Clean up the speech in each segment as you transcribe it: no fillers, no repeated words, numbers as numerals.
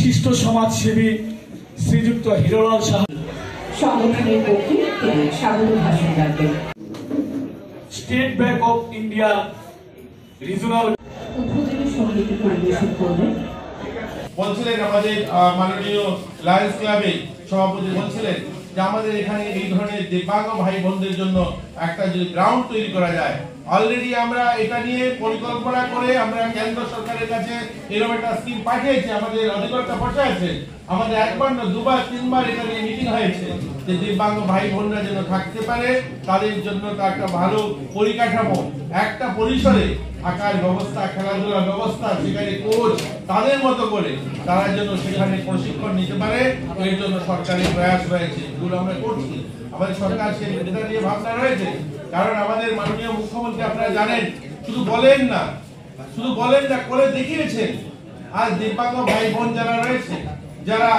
বিশিষ্ট সমাজসেবী শ্রীযুক্ত হিরোলাল সাহা সংগঠনের পক্ষে তিনি স্বাগত ভাষণ রাখবেন। State bank of India regional উদ্বোধনী সঙ্গীত পরিবেশন করবেন। বলছিলেন আমাদের মাননীয় লায়ন্স ক্লাবের সভাপতি বলছিলেন যে আমাদের এখানে এই ধরনের দিব্যাঙ্গ ভাই বোনদের জন্য একটা যদি গ্রাউন্ড তৈরি করা যায়। অলরেডি আমরা এটা নিয়ে পরিকল্পনা করে আমরা কেন্দ্র সরকারের কাছে এরকম একটা স্কিম পাঠিয়েছি। আমাদের অধিকর্তা বসে আছে, আমাদের একবার না দুবার তিনবার এটা নিয়ে মিটিং হয়েছে যে দিব্যাঙ্গ ভাই বোনরা যেন থাকতে পারে, তাদের জন্য একটা ভালো পরিকাঠামো, একটা পরিসরে থাকার ব্যবস্থা, খেলাধুলার ব্যবস্থা, সেখানে কোচ তাদের মতো করে তারা যেন সেখানে প্রশিক্ষণ নিতে পারে, এর জন্য সরকারের প্রয়াস রয়েছে, এগুলো আমরা করছি। আমাদের সরকার সেই এটা নিয়ে ভাবনা রয়েছে। কারণ আমাদের মাননীয় মুখ্যমন্ত্রী আপনারা জানেন শুধু বলেন না করে দেখিয়েছেন। আজ দিব্যাঙ্গ ভাই বোন যারা রয়েছে, যারা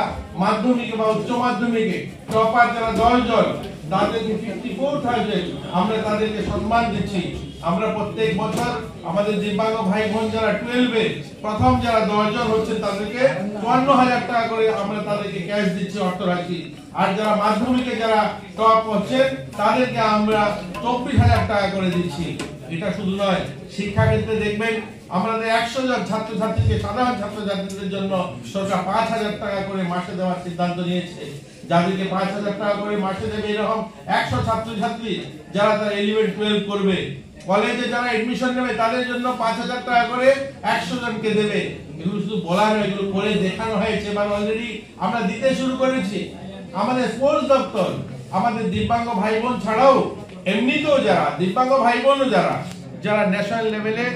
মাধ্যমিকে বা উচ্চ মাধ্যমিকে টপার যারা 10 জন, তাদেরকে 54,000 আমরা তাদেরকে সম্মান দিচ্ছি। আমরা প্রত্যেক বছর আমাদের দিব্যাঙ্গ ভাই বোন যারা 12-এ প্রথম যারা 10 জন হচ্ছে তাদেরকে 54,000 টাকা করে আমরা তাদেরকে ক্যাশ দিচ্ছি, অর্থ রাখি। আর যারা মাধ্যমিকে যারা টপ হচ্ছেন তাদেরকে আমরা 24,000 টাকা করে দিচ্ছি। এটা শুধু নয়, শিক্ষাক্ষেত্রে দেখবেন আমাদের 100 জন ছাত্রছাত্রীকে, সাধারণ ছাত্রছাত্রীদের জন্য সরকার 5,000 টাকা করে মাসে দেওয়ার সিদ্ধান্ত নিয়েছে। যাদেরকে 5,000 টাকা করে মাসে দেবে এরকম 100 ছাত্রছাত্রী যারা তারা 11-12 করবে, কলেজে যারা এডমিশন নেবে তাদের জন্য 5,000 টাকা করে 100 জনকে দেবে। এগুলো শুধু বলা নয়, এগুলো করে দেখানো হয়েছে বা অলরেডি আমরা দিতে শুরু করেছি। আমাদের স্পোর্টস দপ্তর আমাদের দিব্যাঙ্গ ভাই বোন ছাড়াও এমনিতেও যারা দিব্যাঙ্গ ভাই বোনও যারা ন্যাশনাল লেভেলে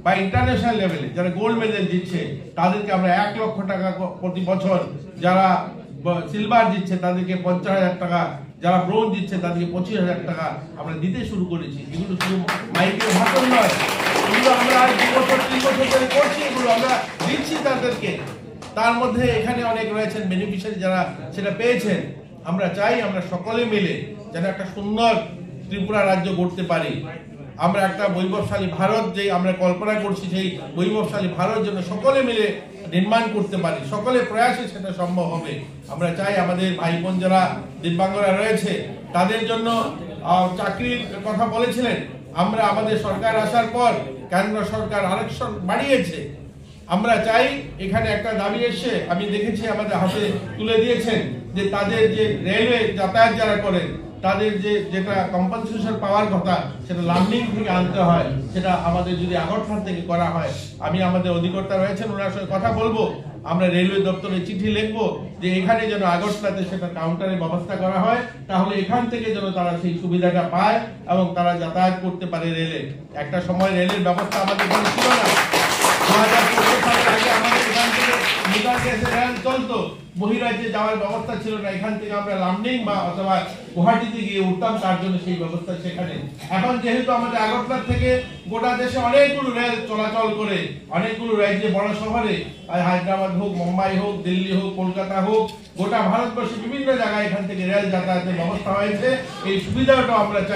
বা ইন্টারন্যাশনাল লেভেলে যারা গোল্ড মেডেল জিতছে তাদেরকে আমরা 1 লক্ষ টাকা প্রতি বছর, যারা সিলভার জিতছে তাদেরকে 50,000 টাকা, যারা ব্রোঞ্জ জিতছে তাদেরকে 25,000 টাকা আমরা দিতে শুরু করেছি। এগুলো শুধু মাইকের ভাষণ নয়, এগুলো আমরা 2 বছর 3 বছর ধরে করছি, এগুলো আমরা দিচ্ছি তাদেরকে। তার মধ্যে এখানে অনেক রয়েছেন বেনিফিশিয়ারি যারা সেটা পেয়েছেন। আমরা চাই আমরা সকলে মিলে যেন একটা সুন্দর ত্রিপুরা রাজ্য গড়তে পারি। আমরা একটা বৈভবশালী ভারত যে আমরা কল্পনা করছি, সেই বৈভবশালী ভারত যেন সকলে মিলে নির্মাণ করতে পারি। সকলের প্রয়াসে সেটা সম্ভব হবে। আমরা চাই আমাদের ভাই বোন যারা দিব্যাঙ্গরা রয়েছে তাদের জন্য চাকরির কথা বলেছিলেন। আমরা আমাদের সরকার আসার পর কেন্দ্র সরকার আরক্ষণ বাড়িয়েছে। আমরা চাই এখানে একটা দাবি এসে আমি দেখেছি আমাদের হাতে তুলে দিয়েছেন যে তাদের যে রেলওয়ে যাতায়াত যারা করেন তাদের যেটা কম্পেনসেশন পাওয়ার কথা সেটা লার্নিং থেকে আনতে হয়, সেটা আমাদের যদি আগরতলা থেকে করা হয়। আমি আমাদের অধিকর্তা রয়েছেন, ওনার সঙ্গে কথা বলবো। আমরা রেলওয়ে দপ্তরে চিঠি লিখবো যে এখানে যেন আগরতলাতে সেটা কাউন্টারের ব্যবস্থা করা হয়, তাহলে এখান থেকে যেন তারা সেই সুবিধাটা পায় এবং তারা যাতায়াত করতে পারে রেলে। একটা সময় রেলের ব্যবস্থা আমাদের এখানে ছিল না। 2014 সালের আগে আমাদের এখান থেকে মিটার গ্যাসে রেল চলতো, বহিরাজ্যে যাওয়ার ব্যবস্থা ছিল না। এখান থেকে আমরা লামডিং বা অথবা গুয়াহাটিতে গিয়ে উঠতাম, তার জন্য সেই ব্যবস্থা সেখানে। এখন যেহেতু আমাদের আগরতলা থেকে গোটা দেশে অনেকগুলো রেল চলাচল করে, অনেকগুলো রাজ্যে বড় শহরে, হায়দ্রাবাদ হোক, মুম্বাই হোক, দিল্লি হোক, কলকাতা হোক, গোটা ভারতবর্ষে বিভিন্ন জায়গায় এখান থেকে রেল যাতায়াতের ব্যবস্থা হয়েছে। এই সুবিধাটা আমরা